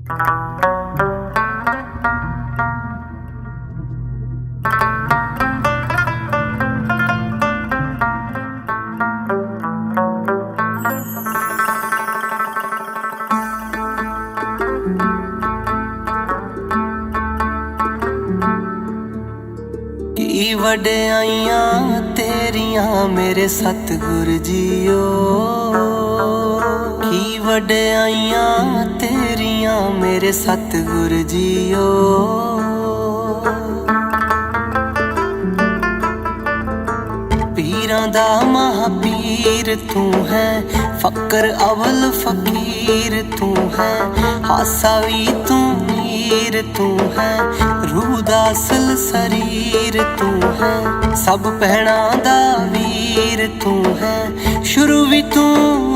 की वड्याइयां तेरियां मेरे सतगुर जीओ, की वड्याइयां तेरियां मेरे सतगुर जीओ। पीरां दा महापीर तू है, फकर अवल फकीर तू है, हासा भी तू मीर तू है, रूह दा असल शरीर तू है, सब भैणां दा वीर तू है, शुरू भी तू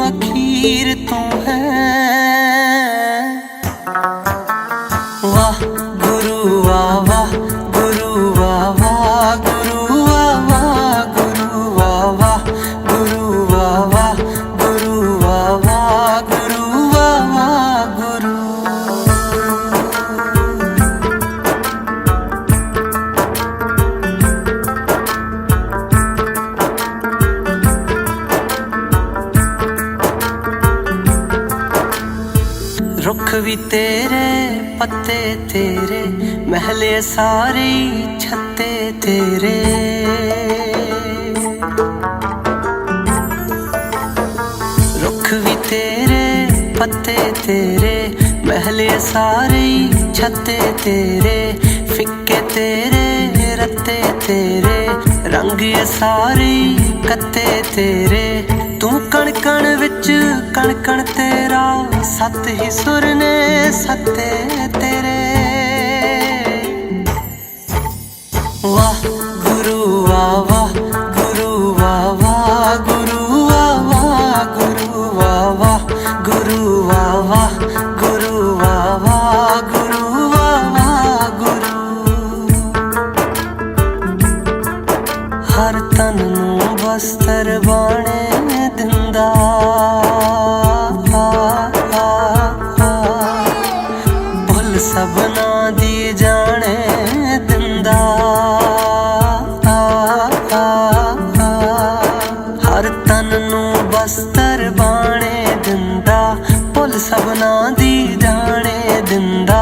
अखीर तू है। वाह गुरु वाह वाह गुरु वाह वाह गुरु वाह वाह गुरु वाह वाह गुरु वाह वाह गुरु वाह वाह गुरु वाह वाह गुरु। रुख भी तेरे पत्ते तेरे, महले सारे छत्ते तेरे, रुख भी तेरे पत्ते तेरे, महले सारे छत्ते तेरे, फिक्के तेरे रत्ते तेरे, रंग ये सारे कत्ते तेरे, तू कण कण विच कण कण तेरा, सत ही सुर ने सत्ते तेरे। वाह गुरु वाह वाह गुरु वाह वाह गुरु वाह वाह गुरु वाह वाह गुरु वाह वाह गुरु वाह वाह गुरु वाह वाह गुरु। हर तन नूं बस्तर बाणे दिंदा, भुल सबना दी जाने दिंदा, हर तन नूं बस्तर बाणे दिंदा, भुल सबना दी जाने दिंदा।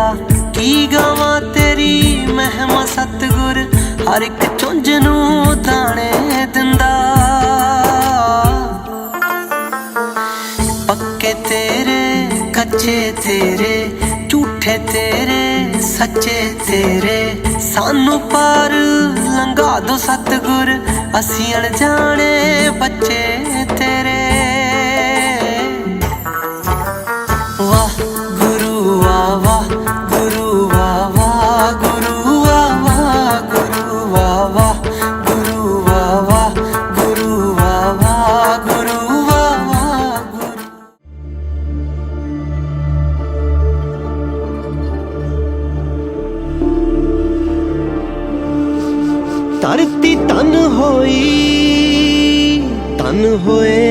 की गावां तेरी महिमा सतगुर, हर एक चुंझ नूं ताणे दिंदा। पक्के तेरे कच्चे तेरे, झूठे तेरे सच्चे तेरे, सानू पार लंघा दो सतगुर, असीं अणजाणे बच्चे तेरे। वाह गुरु वाह वाह गुरु वाह वाह गुरु वाह वाह गुरु वाह वाह गुरु वाह वाह गुरु वाह वाह गुरु वाह वाह गुरु। धरती तन होई तन होए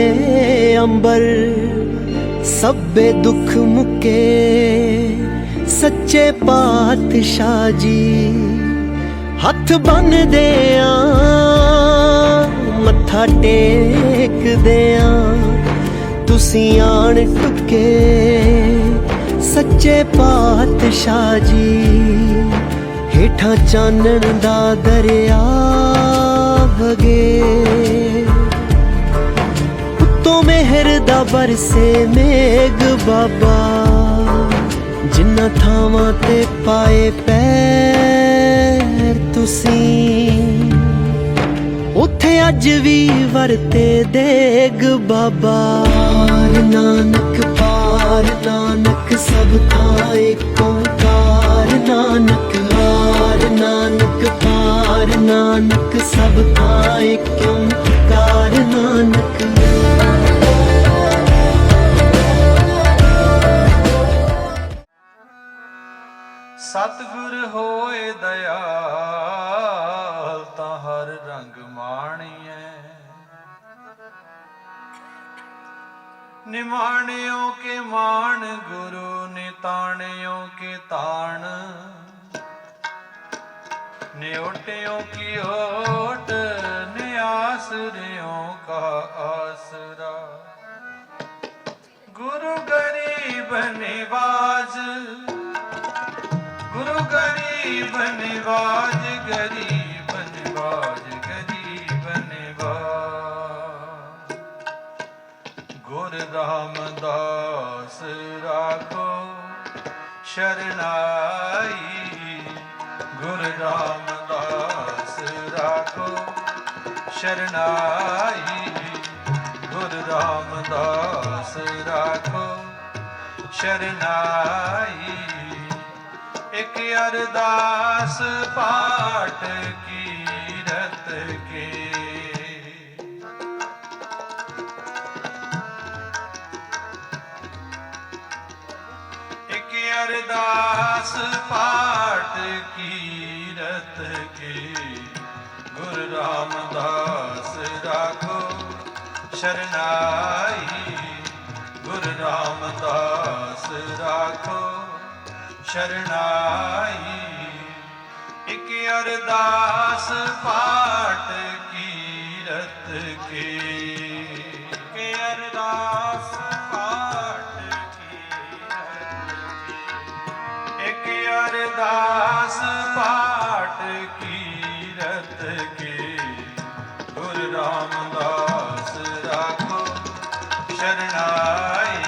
अंबर, सब्बे दुख मुके सच्चे पातशाह जी। हथ बन देआ मत्था टेक देआ, तुसी आन टुके सच्चे पातशाह जी। हेठां चानण दा दरिया भगे, उत्तों मेहर दा बरसे मेघ बाबा, जिन्ना थावां ते पाए पैर तुसी, उत्थे अज भी वरते देग बाबा। पार नानक सब थां एक ओंकार, नानक हार नानक पार नानक सब थां एक ओंकार नानक। सतगुर होए दयाल तां हर रंग माणिए, निमाणियों के मान गुरु निताणियों के ताण न्योटियों की ओट न्यासरियों का आसरा गुरु गरीब निवाज गुरु गरीब निवाज गरीब निवाज गरीब निवाज गुरु रामदास राखो शरणाई गुरु रामदास राखो शरणाई गुरु रामदास राखो शरणाई एक अरदास पाठ कीरत के एक अरदास पाठ कीरत के गुरु रामदास राखो शरणाई गुरु रामदास राखो शरणाई एक अरदास पाठ कीरत के अरदास पाठ कीरत के एक अरदास पाठ कीरत के गुरु रामदास राखो शरणाई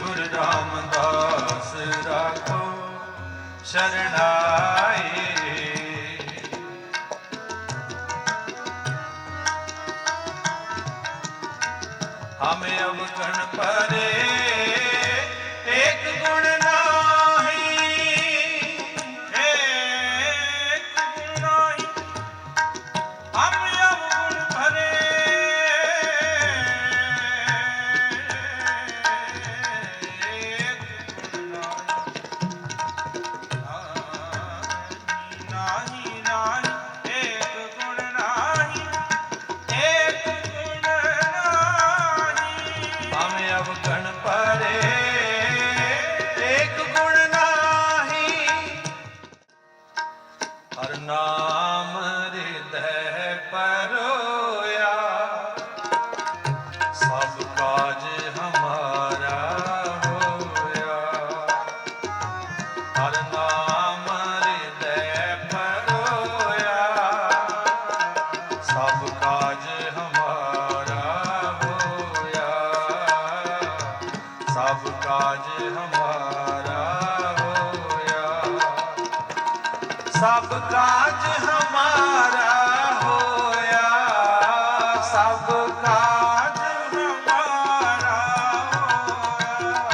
गुरु रामदास राखो शरणाई हमें अवगण परे एक गुण नाही एक गुण नाही हमें अवगुण भरे नाम हृदय परोया सब काज हमारा होया हर नाम हृदय परोया सब काज हमारा होया सब काज हमारा होया सब काज हमारा होया सब काज हमारा होया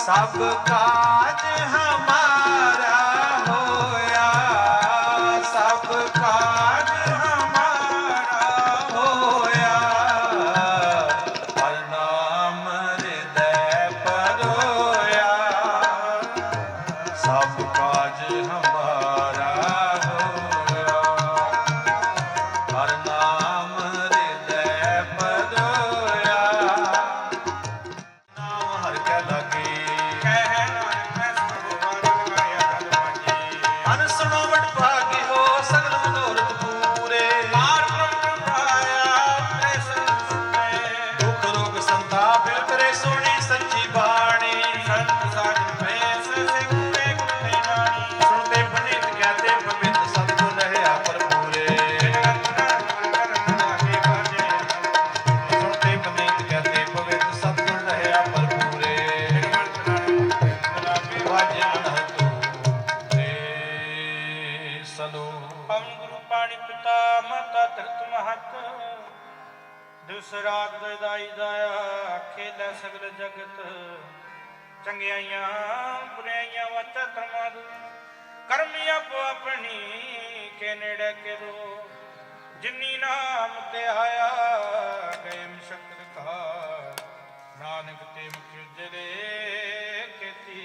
सब काज हमारा होया सब काज हमारा होया हर नाम हृदय परोया सब काज हमारा होया हर नाम हृदय परोया नाम हर के लगे अन सुनो बड़ भागी हो सगल मनोरथ पूरे दुख रोग संताप करे सोनी सच्ची बाणी संत साधु भैंस सिंह सुनते पनीत कहते पवित्र सतगुर रहे पर पूरे सुनते पनीत कहते पवित्र सतगुर रहे पर पूरे वाजे मन तू रे सलो पवन गुरु पाणी पिता माता धरत महत दूसरा ਦਾਈ ਦਾਇਆ ਖੇਲਾ ਸਗਲ ਜਗਤ ਚੰਗਿਆਈਆਂ ਬੁਰਾਈਆਂ ਵਤ ਧਰਮਾਦੂ ਕਰਮ ਆਪੋ ਆਪਣੀ ਕੇ ਨੇੜੇ ਕਰੋ ਜਿਨੀ ਨਾਮ ਤੇ ਆਇਆ ਗਏ ਮਸ਼ਕਰ ਕਾ ਨਾਨਕ ਤੇ ਮੁਖ ਜਲੇ ਕੀਤੀ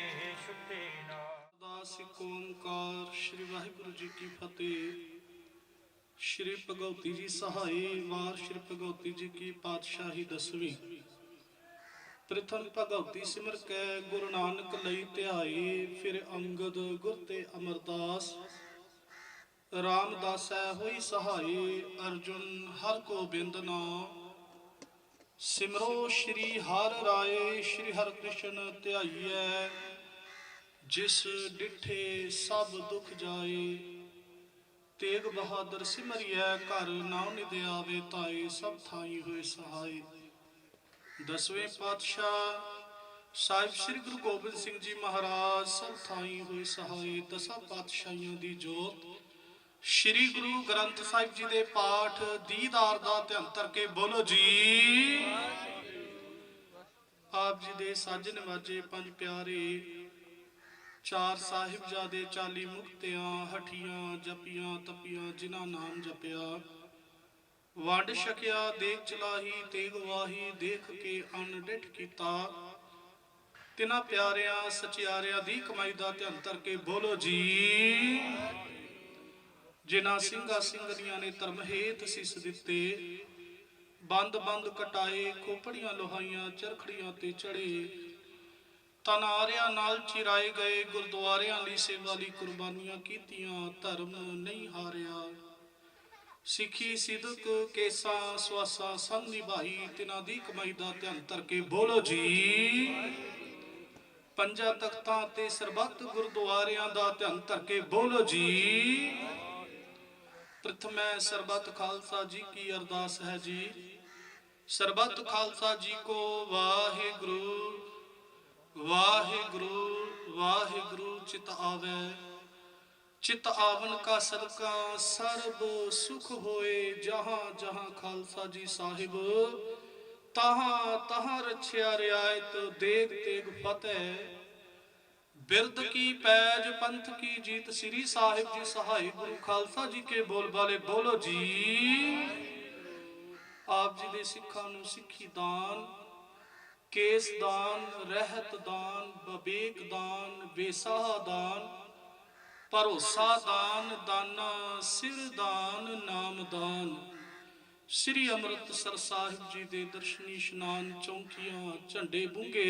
ਛੁੱਟੀ ਨਾ ਦਾਸ ਏਕ ਓੰਕਾਰ ਸ੍ਰੀ ਵਾਹਿਗੁਰੂ ਜੀ ਕੀ ਫਤਿਹ। श्री भगवती जी सहाय वार श्री भगवती जी की पातशाही 10वीं। ਪ੍ਰਥਮ ਭਗਉਤੀ ਸਿਮਰ ਕੈ ਗੁਰੂ ਨਾਨਕ ਲਈ ਧਿਆਏ, ਫਿਰ ਅੰਗਦ ਗੁਰ ਤੇ ਅਮਰਦਾਸ ਰਾਮਦਾਸੈ ਹੋਈ ਸਹਾਈ। ਅਰਜੁਨ ਹਰ ਗੋਬਿੰਦ ਨਾਮ ਸਿਮਰੋ ਸ਼੍ਰੀ ਹਰਿ ਰਾਏ, ਸ਼੍ਰੀ ਹਰਿ ਕ੍ਰਿਸ਼ਨ ਧਿਆਈਐ, ਜਿਸ ਡਿਠੇ ਸਭ ਦੁਖ ਜਾਏ। ਤੇਗ ਬਹਾਦਰ ਸਿਮਰਿਐ, ਘਰ ਨਾਮ ਨਿਧ ਆਵੇ ਤਾਏ, ਸਭ ਥਾਈ ਹੋਏ ਸਹਾਈ। ਦਸਵੇਂ ਪਾਤਸ਼ਾਹ ਸਾਹਿਬ ਸ੍ਰੀ ਗੁਰੂ ਗੋਬਿੰਦ ਸਿੰਘ ਜੀ ਮਹਾਰਾਜ ਸਭ ਥਾਈ ਹੋਏ ਸਹਾਈ। ਦਸਾਂ ਪਾਤਸ਼ਾਹੀਆਂ ਦੀ ਜੋਤ ਸ੍ਰੀ ਗੁਰੂ ਗ੍ਰੰਥ ਸਾਹਿਬ ਜੀ ਦੇ ਪਾਠ ਦੀਦਾਰ ਦਾ ਧਿਆਨ ਕਰਕੇ ਬੋਲੋ ਜੀ। ਆਪ ਜੀ ਦੇ ਸਾਜੇ ਨਵਾਜੇ ਪੰਜ ਪਿਆਰੇ, ਚਾਰ ਸਾਹਿਬਜ਼ਾਦੇ, 40 ਮੁਕਤਿਆਂ, ਹਠੀਆਂ ਜਪੀਆਂ ਤਪੀਆਂ, ਜਿਨ੍ਹਾਂ ਨਾਮ ਜਪਿਆ ਵੰਡ ਛਕਿਆ, ਦੇਖ ਚਲਾਹੀ ਤੇਗ ਵਾਹੀ, ਦੇਖ ਕੇ ਅੰਨ ਡਿਠ ਕੀਤਾ। ਤਿਨਾਂ ਪਿਆਰਿਆਂ ਸਚਿਆਰਿਆਂ ਦੀ ਕਮਾਈ ਦਾ ਧਿਆਨ ਕਰਕੇ ਬੋਲੋ ਜੀ। ਜਿਨ੍ਹਾਂ ਸਿੰਘਾਂ ਸਿੰਘਣੀਆਂ ਨੇ ਧਰਮ ਹੇਤ ਸਿਸ ਦਿੱਤੇ, ਬੰਦ ਬੰਦ ਕਟਾਏ, ਖੋਪੜੀਆਂ ਲੋਹਾਈਆਂ ਚਰਖੜੀਆਂ ਤੇ ਚੜੇ, ਤਨਾਰਿਆਂ ਨਾਲ ਚਿਰਾਏ ਗਏ, ਗੁਰਦੁਆਰਿਆਂ ਲਈ ਸੇਵਾ ਲਈ ਕੁਰਬਾਨੀਆਂ ਕੀਤੀਆਂ, ਧਰਮ ਨਹੀਂ ਹਾਰਿਆ। ਸਿੱਖੀ ਸਿਦਕ ਕੇਸਾਂ ਸਵਾਸਾਂ ਸੰਗ ਨਿਭਾਈ, ਤਿਨਾਂ ਦੀ ਕਮਾਈ ਦਾ ਧਿਆਨ ਕਰਕੇ ਬੋਲੋ ਜੀ। ਪੰਜਾਂ ਤਖਤਾਂ ਤੇ ਸਰਬੱਤ ਗੁਰਦੁਆਰਿਆਂ ਦਾ ਧਿਆਨ ਕਰਕੇ ਬੋਲੋ ਜੀ। ਪ੍ਰਥਮੈ ਸਰਬੱਤ ਖਾਲਸਾ ਜੀ ਕੀ ਅਰਦਾਸ ਹੈ ਜੀ। ਸਰਬੱਤ ਖਾਲਸਾ ਜੀ ਕੋ ਵਾਹਿਗੁਰੂ ਵਾਹਿਗੁਰੂ ਵਾਹਿਗੁਰੂ। ਚਿਤ ਆਵੇ चित आवन का सदका सर्ब सुख होए, जहाँ जहाँ खालसा जी साहिब तहाँ तहाँ रछिया रियायत, देग तेग फतेह, बिरद की पैज पंथ की जीत, श्री साहिब जी सहाय गुरु खालसा जी के बोल बाले बोलो जी। आप जी दे सिखा नूं सिखी दान, केस दान, रहत दान, बबेक दान, बेसाह दान, ਭਰੋਸਾ ਦਾਨ, ਦਾਨਾ ਸਿਰ ਦਾਨ, ਨਾਮ ਦਾਨ। ਸ੍ਰੀ ਅੰਮ੍ਰਿਤਸਰ ਸਾਹਿਬ ਜੀ ਦੇ ਦਰਸ਼ਨੀ ਇਸ਼ਨਾਨ, ਚੌਂਕੀਆਂ, ਝੰਡੇ ਬੁੰਗੇ,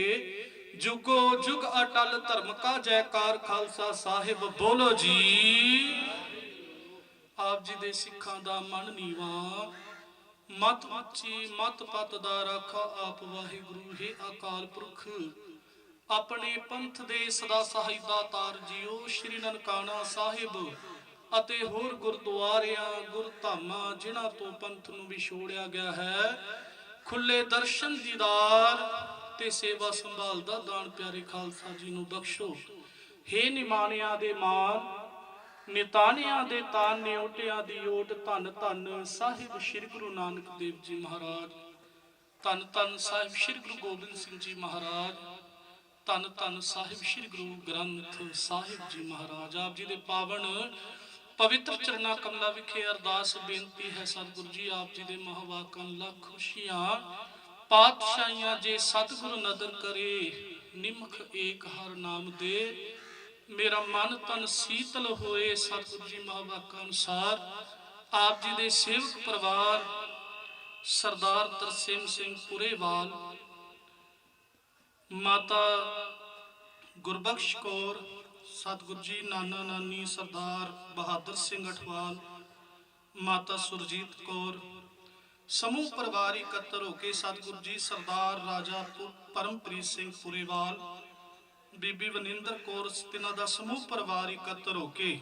ਜੁਗੋ ਜੁਗ ਅਟਲ ਧਰਮ ਕਾ ਜੈਕਾਰ, ਖਾਲਸਾ ਸਾਹਿਬ ਬੋਲੋ ਜੀ। ਆਪ ਜੀ ਦੇ ਸਿੱਖਾਂ ਦਾ ਮਨ ਨੀਵਾ, ਮਤ ਉੱਚੀ ਮਤ ਪਤ ਦਾ ਰਾਖਾ ਆਪ ਵਾਹਿਗੁਰੂ ਹੈ ਅਕਾਲ ਪੁਰਖ। ਆਪਣੇ ਪੰਥ ਦੇ ਸਦਾ ਸਹਾਇਤਾ ਤਾਰ ਜੀਓ, ਸ਼੍ਰੀ ਨਨਕਾਣਾ ਸਾਹਿਬ ਅਤੇ ਹੋਰ ਗੁਰਦੁਆਰਿਆਂ ਗੁਰਧਾਮਾਂ ਜਿਨ੍ਹਾਂ ਤੋਂ ਪੰਥ ਨੂੰ ਵਿਛੋੜਿਆ ਗਿਆ ਹੈ, ਖੁੱਲੇ ਦਰਸ਼ਨ ਦੀਦਾਰ ਤੇ ਸੇਵਾ ਸੰਭਾਲ ਦਾ ਦਾਨ ਪਿਆਰੇ ਖਾਲਸਾ ਜੀ ਨੂੰ ਬਖਸ਼ੋ। ਹੇ ਨਿਮਾਣਿਆਂ ਦੇ ਮਾਨ, ਨਿਤਾਣਿਆਂ ਦੇ ਤਾਨ, ਨਿਉਟਿਆਂ ਦੀ ਓਟ, ਧੰਨ ਧੰਨ ਸਾਹਿਬ ਸ੍ਰੀ ਗੁਰੂ ਨਾਨਕ ਦੇਵ ਜੀ ਮਹਾਰਾਜ, ਧੰਨ ਧੰਨ ਸਾਹਿਬ ਸ੍ਰੀ ਗੁਰੂ ਗੋਬਿੰਦ ਸਿੰਘ ਜੀ ਮਹਾਰਾਜ, ਧੰਨ ਧੰਨ ਸਾਹਿਬ ਸ੍ਰੀ ਗੁਰੂ ਗ੍ਰੰਥ ਸਾਹਿਬ ਜੀ ਮਹਾਰਾਜ। ਆਪ ਜੀ ਦੇ ਪਾਵਨ ਪਵਿੱਤਰ ਚਰਨਾਂ ਕਮਲਾਂ ਵਿਖੇ ਅਰਦਾਸ ਬੇਨਤੀ ਹੈ ਸਤਿਗੁਰੂ ਜੀ, ਆਪ ਜੀ ਦੇ ਮਹਾਵਾਕਾਂ ਲੱਖ ਖੁਸ਼ੀਆਂ ਪਾਤਸ਼ਾਹੀਆਂ, ਜੇ ਸਤਿਗੁਰੂ ਨਦਰ ਕਰੇ ਨਿਮਖ ਏਕ ਹਰ ਨਾਮ ਦੇ, ਮੇਰਾ ਮਨ ਤਨ ਸੀਤਲ ਹੋਏ। ਸਤਿਗੁਰੂ ਜੀ ਮਹਾਵਾਕਾਂ ਅਨੁਸਾਰ ਆਪ ਜੀ ਦੇ ਸੇਵਕ ਪਰਿਵਾਰ ਸਰਦਾਰ ਤਰਸੇਮ ਸਿੰਘ ਪੁਰੇਵਾਲ, ਮਾਤਾ ਗੁਰਬਖਸ਼ ਕੌਰ, ਸਤਿਗੁਰੂ ਜੀ ਨਾਨਾ ਨਾਨੀ ਸਰਦਾਰ ਬਹਾਦਰ ਸਿੰਘ ਅਠਵਾਲ, ਮਾਤਾ ਸੁਰਜੀਤ ਕੌਰ, ਸਮੂਹ ਪਰਿਵਾਰ ਇਕੱਤਰ ਹੋ ਕੇ ਸਤਿਗੁਰੂ ਜੀ ਸਰਦਾਰ ਰਾਜਾ ਪਰਮਪ੍ਰੀਤ ਸਿੰਘ ਪੁਰੇਵਾਲ, ਬੀਬੀ ਵਨਿੰਦਰ ਕੌਰ, ਤਿਨਾਂ ਦਾ ਸਮੂਹ ਪਰਿਵਾਰ ਇਕੱਤਰ ਹੋ ਕੇ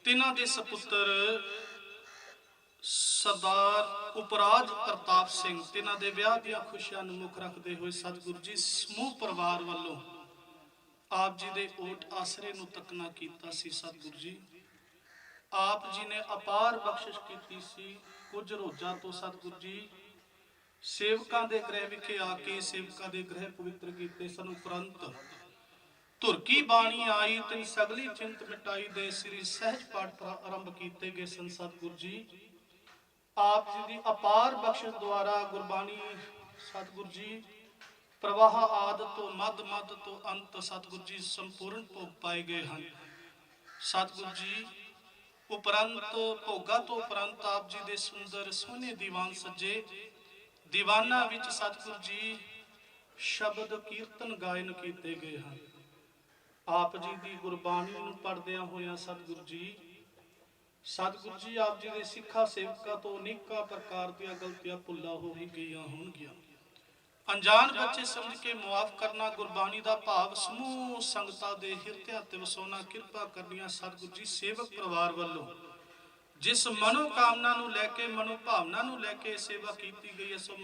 ਤਿਨਾਂ ਦੇ ਸਪੁੱਤਰ ਸਰਦਾਰ ਉਪਰਾਜ ਪ੍ਰਤਾਪ ਸਿੰਘ, ਤਿਨਾਂ ਦੇ ਵਿਆਹ ਦੀਆਂ ਖੁਸ਼ੀਆਂ ਨੂੰ ਮੁੱਖ ਰੱਖਦੇ ਹੋਏ ਸਤਿਗੁਰੂ ਜੀ ਸਮੂਹ ਪਰਿਵਾਰ ਵੱਲੋਂ ਆਪ ਜੀ ਦੇ ਓਟ ਆਸਰੇ ਨੂੰ ਤੱਕਣਾ ਕੀਤਾ ਸੀ। ਸਤਿਗੁਰੂ ਜੀ ਆਪ ਜੀ ਨੇ ਅਪਾਰ ਬਖਸ਼ਿਸ਼ ਕੀਤੀ ਸੀ। ਕੁਝ ਰੋਜ਼ਾਂ ਤੋਂ ਸਤਿਗੁਰੂ ਜੀ ਸੇਵਕਾਂ ਦੇ ਗ੍ਰਹਿ ਵਿਖੇ ਆ ਕੇ ਸੇਵਕਾਂ ਦੇ ਗ੍ਰਹਿ ਪਵਿੱਤਰ ਕੀਤੇ ਸਨ। ਉਪਰੰਤ ਧੁਰ ਕੀ ਬਾਣੀ ਆਈ, ਤਿਨ ਸਗਲੀ ਚਿੰਤ ਮਿਟਾਈ ਦੇ ਸ੍ਰੀ ਸਹਿਜ ਪਾਠ ਆਰੰਭ ਕੀਤੇ ਗਏ ਸਨ। ਸਤਿਗੁਰੂ ਜੀ ਆਪ ਜੀ ਦੀ ਅਪਾਰ ਬਖਸ਼ਿਸ਼ ਦੁਆਰਾ ਗੁਰਬਾਣੀ ਸਤਿਗੁਰੂ ਜੀ ਪ੍ਰਵਾਹ ਆਦ ਤੋਂ ਮੱਧ ਮੱਧ ਤੋਂ ਅੰਤ ਸਤਿਗੁਰੂ ਜੀ ਸੰਪੂਰਨ ਭੋਗ ਪਾਏ ਗਏ ਹਨ। ਸਤਿਗੁਰੂ ਜੀ ਉਪਰੰਤ ਭੋਗਾ ਤੋਂ ਉਪਰੰਤ ਆਪ ਜੀ ਦੇ ਸੁੰਦਰ ਸੋਹਣੇ ਦੀਵਾਨ ਸੱਜੇ। ਦੀਵਾਨਾਂ ਵਿੱਚ ਸਤਿਗੁਰੂ ਜੀ ਸ਼ਬਦ ਕੀਰਤਨ ਗਾਇਨ ਕੀਤੇ ਗਏ ਹਨ। ਆਪ ਜੀ ਦੀ ਗੁਰਬਾਣੀ ਨੂੰ ਪੜ੍ਹਦਿਆਂ ਹੋਇਆਂ ਸਤਿਗੁਰੂ ਜੀ ਆਪ ਜੀ ਦੇ ਸਿੱਖਾਂ ਸੇਵਕਾਂ ਤੋਂ ਅਨੇਕਾਂ ਪ੍ਰਕਾਰ ਦੀਆਂ ਗਲਤੀਆਂ ਭੁੱਲਾਂ ਹੋ ਹੀ ਗਈਆਂ ਹੋਣਗੀਆਂ। ਅਣਜਾਣ ਬੱਚੇ ਸਮਝ ਕੇ ਮੁਆਫ ਕਰਨਾ, ਗੁਰਬਾਣੀ ਦਾ ਭਾਵ ਸਮੂਹ ਸੰਗਤਾਂ ਦੇ ਹਿਰਦਿਆਂ ਤੇ ਵਸਾਉਣਾ ਕਿਰਪਾ ਕਰਨੀਆਂ ਸਤਿਗੁਰੂ ਜੀ ਸੇਵਕ ਪਰਿਵਾਰ ਵੱਲੋਂ ਜਿਸ ਮਨੋਕਾਮਨਾ ਨੂੰ ਲੈ ਕੇ ਮਨੋਭਾਵਨਾ ਨੂੰ ਲੈ ਕੇ ਸੇਵਾ ਕੀਤੀ ਗਈ ਹੈ, ਸੋ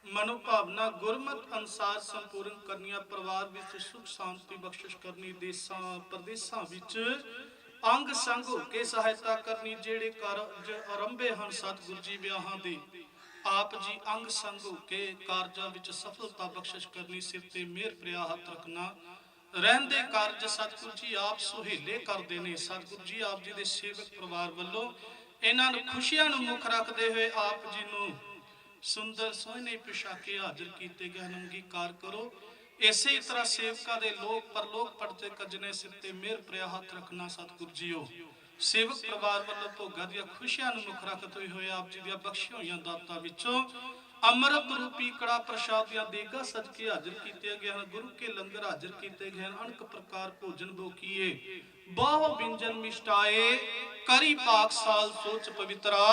ਮਨੋਭਾਵਨਾ ਗੁਰਮਤਿ ਅਨੁਸਾਰ ਸੰਪੂਰਨ ਕਰਨੀਆਂ, ਪਰਿਵਾਰ ਵਿੱਚ ਸੁਖ ਸ਼ਾਂਤੀ ਬਖਸ਼ਿਸ਼ ਕਰਨੀ, ਦੇਸਾਂ ਪ੍ਰਦੇਸਾਂ ਵਿੱਚ ਅੰਗ ਸੰਗ ਹੋ ਕੇ ਸਹਾਇਤਾ ਕਰਨੀ। ਜਿਹੜੇ ਕਾਰਜ ਆਰੰਭੇ ਹਨ ਸਤਿਗੁਰੂ ਜੀ ਵਿਆਹਾਂ ਦੇ, ਆਪ ਜੀ ਅੰਗ ਸੰਗ ਹੋ ਕੇ ਕਾਰਜਾਂ ਵਿੱਚ ਸਫਲਤਾ ਬਖਸ਼ਿਸ਼ ਕਰਨੀ, ਸਿਰ ਤੇ ਮਿਹਰ ਭਰਿਆ ਹੱਥ ਰੱਖਣਾ। ਰਹਿੰਦੇ ਕਾਰਜ ਸਤਿਗੁਰੂ ਜੀ ਆਪ ਸੁਹੇਲੇ ਕਰਦੇ ਨੇ। ਸਤਿਗੁਰੂ ਜੀ ਆਪ ਜੀ ਦੇ ਸੇਵਕ ਪਰਿਵਾਰ ਵੱਲੋਂ ਇਹਨਾਂ ਨੂੰ ਖੁਸ਼ੀਆਂ ਨੂੰ ਮੁੱਖ ਰੱਖਦੇ ਹੋਏ ਆਪ ਜੀ ਨੂੰ ਸੁੰਦਰ ਸੋਹਣੇ ਪੁਸ਼ਾਕੇ ਹਾਜ਼ਰ ਕੀਤੇ ਗਏ ਹਨ। ਅੰਗੀਕਾਰ ਕਰੋ। ਇਸੇ ਹੀ ਤਰ੍ਹਾਂ ਸੇਵਕਾਂ ਦੇ ਲੋਕ ਪਰਲੋਕ ਪੜਤੇ ਕੱਜਣੇ, ਸਿਰ ਤੇ ਮਿਹਰ ਭਰਿਆ ਹੱਥ ਰੱਖਣਾ। ਸਤਿਗੁਰੂ ਜੀਓ ਸੇਵਕ ਪਰਿਵਾਰ ਵੱਲੋਂ ਭੋਗਾਂ ਦੀਆਂ ਖੁਸ਼ੀਆਂ ਨੂੰ ਮੁੱਖ ਰੱਖਦੇ ਹੋਏ ਆਪ ਜੀ ਦੀਆਂ ਬਖਸ਼ੀਆਂ ਹੋਈਆਂ ਦਾਤਾਂ ਵਿੱਚੋਂ ਅੰਮ੍ਰਿਤ ਰੂਪੀ ਕੜਾ ਪ੍ਰਸ਼ਾਦ ਦੀਆਂ ਦੇਗਾਂ ਸਜ ਕੇ ਹਾਜ਼ਰ ਕੀਤੇ ਗਏ ਹਨ। ਗੁਰੂ ਕੇ ਲੰਗਰ ਹਾਜ਼ਰ ਕੀਤੇ ਗਏ ਹਨ। ਅਨੇਕ ਪ੍ਰਕਾਰ ਭੋਜਨ ਭੋਗੀਏ, ਬਹੁ ਵਿੰਜਨ ਮਿਸ਼ਟਾਏ, ਕਰੀ ਪਾਕ ਸਾਲ ਸੋਚ ਪਵਿੱਤਰਾ।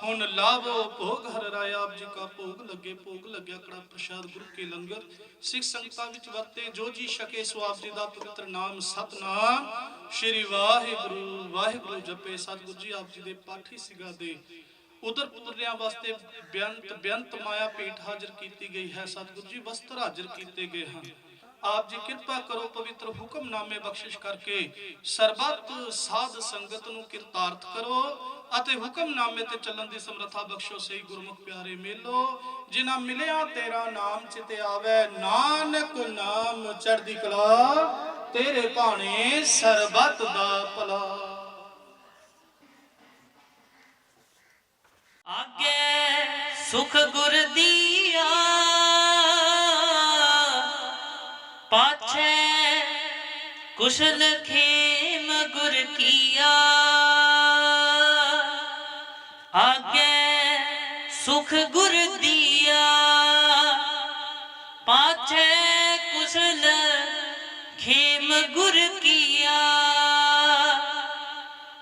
ਹੁਣ ਲਾਵੋ ਭੋਗ ਹਰ ਰਾਇਆ, ਆਪ ਜੀ ਕਾ ਭੋਗ ਲੱਗੇ। ਭੋਗ ਲੱਗਿਆ ਕੜਾ ਪ੍ਰਸ਼ਾਦ ਗੁਰੂ ਕੇ ਲੰਗਰ ਸਿੱਖ ਸੰਗਤਾਂ ਵਿੱਚ ਵਰਤੇ, ਜੋ ਜੀ ਛਕੇ ਸੋ ਆਪ ਜੀ ਦਾ ਪਵਿੱਤਰ ਨਾਮ ਸਤਨਾਮ ਸ਼੍ਰੀ ਵਾਹਿਗੁਰੂ ਵਾਹਿਗੁਰੂ ਜਪੇ। ਸਤਿਗੁਰੂ ਜੀ ਆਪ ਜੀ ਦੇ ਪਾਠੀ ਸਿੰਘਾਂ ਦੇ ਉਧਰ ਪੁੱਤਰਿਆਂ ਵਾਸਤੇ ਬੇਅੰਤ ਮਾਇਆ ਭੇਟ ਹਾਜ਼ਰ ਕੀਤੀ ਗਈ ਹੈ। ਸਤਿਗੁਰੂ ਜੀ ਵਸਤਰ ਹਾਜ਼ਰ ਕੀਤੇ ਗਏ ਹਨ। ਆਪ ਜੀ ਕਿਰਪਾ ਕਰੋ, ਪਵਿੱਤਰ ਹੁਕਮਨਾਮੇ ਬਖਸ਼ਿਸ਼ ਕਰਕੇ ਸਰਬੱਤ ਸਾਧ ਸੰਗਤ ਨੂੰ ਕਿਰਤਾਰਥ ਕਰੋ ਅਤੇ ਹੁਕਮਨਾਮੇ ਤੇ ਚੱਲਣ ਦੀ ਸਮਰੱਥਾ ਬਖਸ਼ੋ। ਸਹੀ ਗੁਰਮੁਖ ਪਿਆਰੇ ਮੇਲੋ, ਜਿਨ੍ਹਾਂ ਮਿਲਿਆ ਤੇਰਾ ਨਾਮ ਚਿਤੇ ਆਵੇ, ਨਾਨਕ ਨਾਮ ਚੜ੍ਹਦੀ ਕਲਾ, ਤੇਰੇ ਭਾਣੇ ਸਰਬੱਤ ਦਾ ਭਲਾ। ਆਗੇ ਸੁਖ ਗੁਰ ਦੀਆ, ਪਾਛੇ ਕੁਸ਼ਲ ਖੇਮ ਗੁਰ ਕੀਆ। ਆਗੇ ਸੁਖ ਗੁਰ ਦੀਆ, ਪਾਛੇ ਕੁਸ਼ਲ ਖੇਮ ਗੁਰ ਕੀਆ।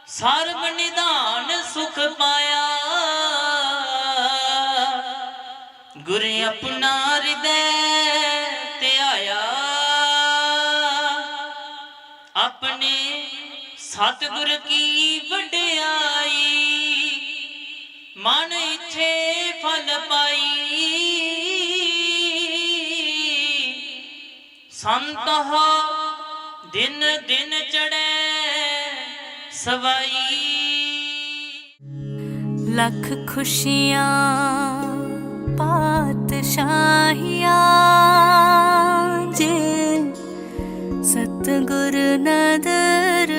ਸਰਬ ਨਿਧਾਨ ਸੁਖ ਪਾਇਆ, ਗੁਰ ਆਪਣਾ ਹਿਰਦੈ ਧਿਆਇਆ। ਆਪਣੇ ਸਤਿਗੁਰ ਕੀ ਵਡਿਆਈ, ਮਨ ਇੱਛੇ ਫਲ ਪਾਈ। ਸੰਤ ਹੋ ਦਿਨ ਦਿਨ ਚੜ੍ਹੇ ਸਵਾਈ। ਲੱਖ ਖੁਸ਼ੀਆਂ ਪਾਤਸ਼ਾਹੀਆਂ, ਜੇ ਸਤਿਗੁਰ ਨਦਰ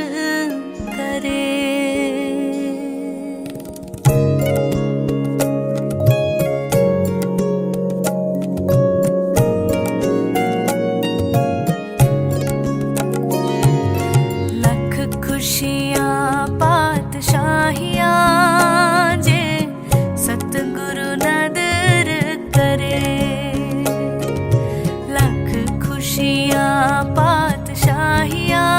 ਕਰੇ। ਲੱਖ ਖੁਸ਼ੀਆਂ ਪਾਤਸ਼ਾਹੀਆਂ, ਜੇ ਸਤਿਗੁਰ ਨਦਰ ਕਰੇ। ਲੱਖ ਖੁਸ਼ੀਆਂ ਪਾਤਸ਼ਾਹੀਆਂ,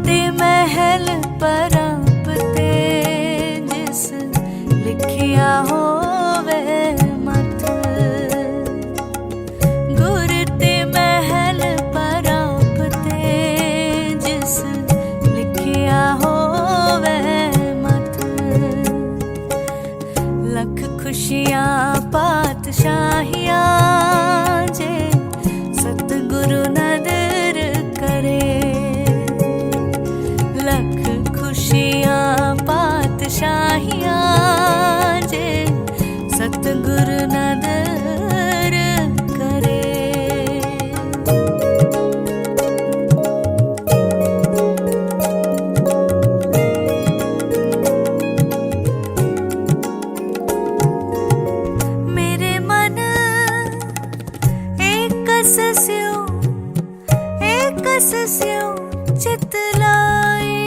ते महल पराप ते जिस लिखिया होवे मत। गुर ते महल पराप ते जिस लिखिया होवे मत। लख खुशियां पातशाहियां जे सतगुरु नदर करे। लख खुशियां पातशाहियां जे सतगुरु नदर करे। मेरे मन एकस स्यो चित लाई।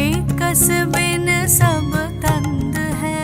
एकस बिन सब तंद है।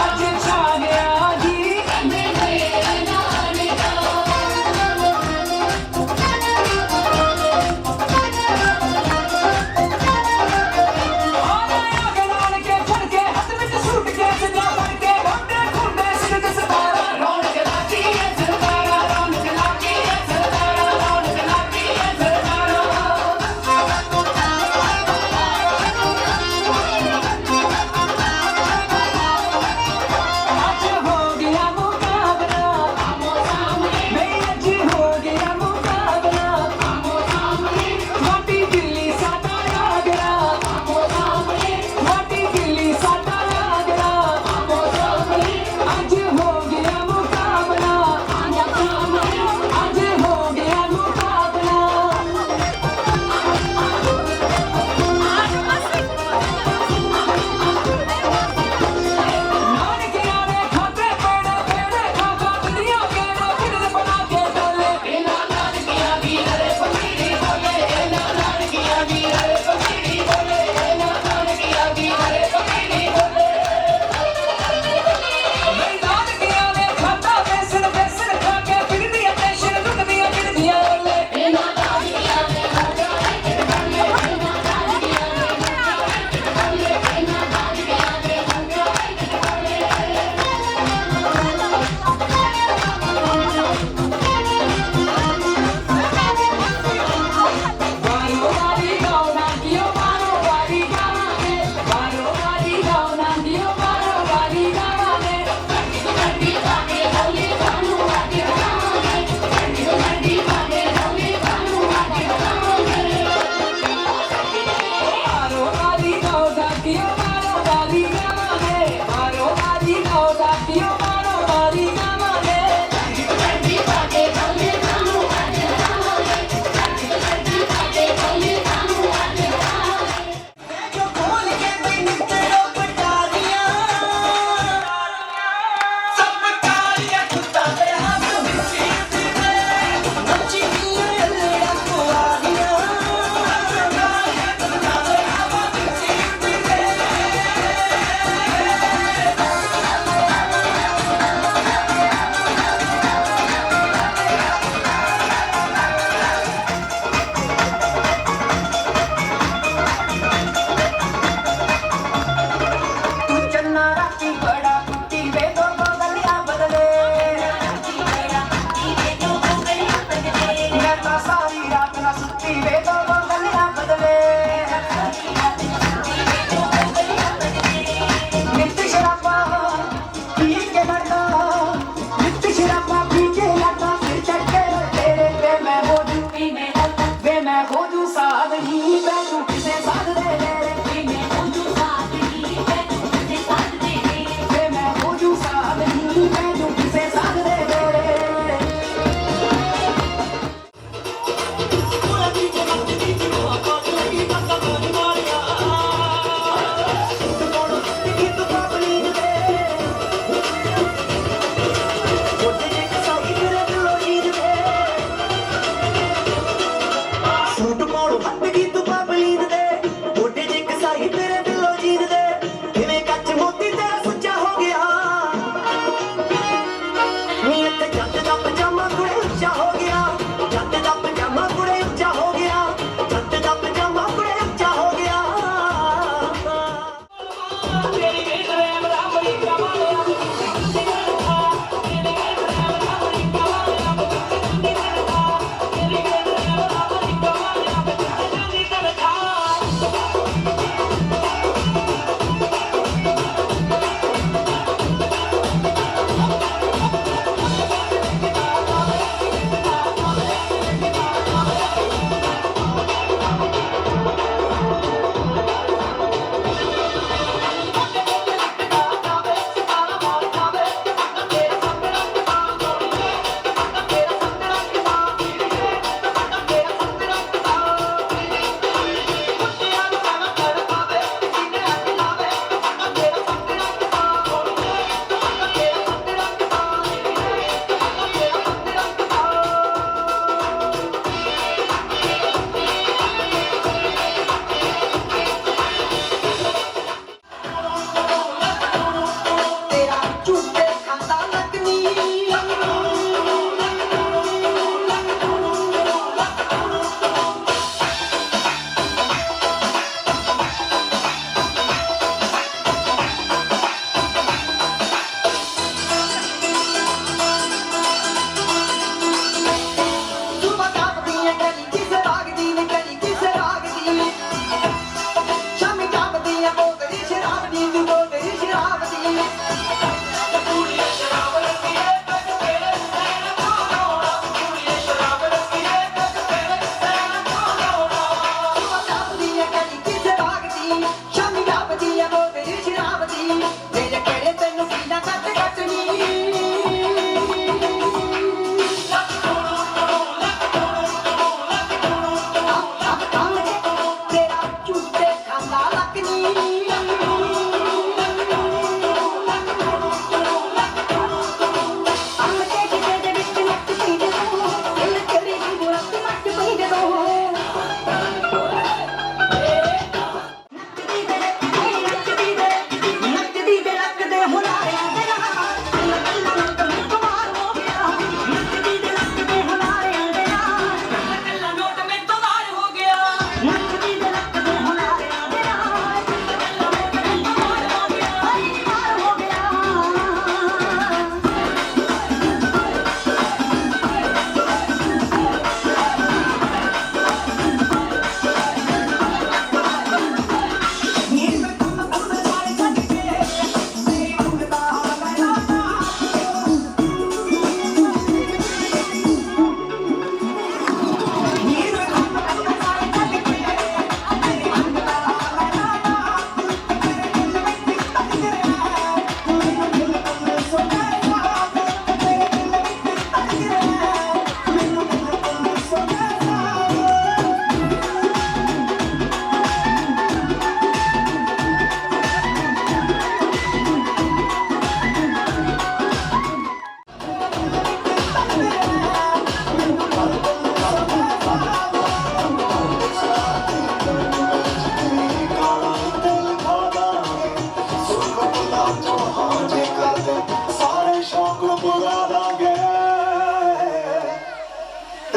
ਅੱਜ ਛਾ ਗਿਆ ਜੀ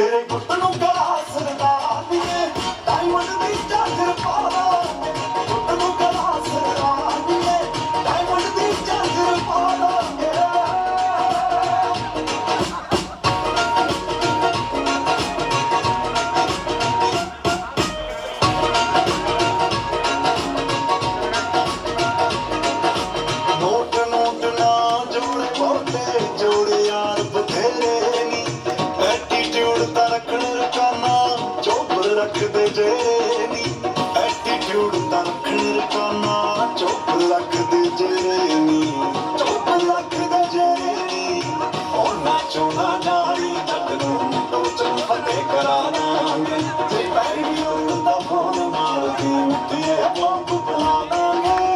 ਤੇਰੇ ਗੁੱਟ ਨੂੰ ਗਲਾਸ ਲਗਾ ਦੀਏ ਡਾਇਮੰਡ ਦੀ ਚਾਦਰ ਪਾ ਦਾਂਗੇ ਗੁੱਟ ਨੂੰ ਗਲਾਸ ਲਗਾ ਦੀਏ ਡਾਇਮੰਡ ਦੀ ਚਾਦਰ ਪਾ ਦਾਂਗੇ ਨੋਟ ਨੋਟ ਨਾ ਜੋੜੇ ਬਹੁਤੇ ਜੋੜੇ ਯਾਰ ਬਥੇਰੇ ਨੀ ਐਟੀਟਿਊਡ ਤਾਂ ਰੱਖਣ ਰਕਾਨਾ ਚੋਬਰ ਰੱਖਦੇ ਜਿਹੜੇ ਨੀ ਐਟੀਟਿਊਡ ਤਾਂ ਰੱਖਣ ਰਕਾਨਾ ਚੋਬਰ ਰੱਖਦੇ ਜਿਹੜੇ ਨੀ ਚੋਬਰ ਰੱਖਦੇ ਜਿਹੜੇ ਨੀ ਉਹ ਨਾਚੋ ਨਾ ਜਾਣੀ ਜੱਟ ਨੂੰ ਟੋਚਨ ਫਤਿਹ ਕਰਾ ਦਾਂਗੇ ਜੇ ਪੈਰੀ ਉਹਦਾ ਫੋਨ ਮਾਰਦੀ ਉੱਤੇ ਪੰਪ ਬੁਲਾ ਦਾਂਗੇ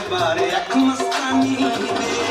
ਬਾਰੇ ਅੱਖ ਮਸਤਾਨੀ ਦੇ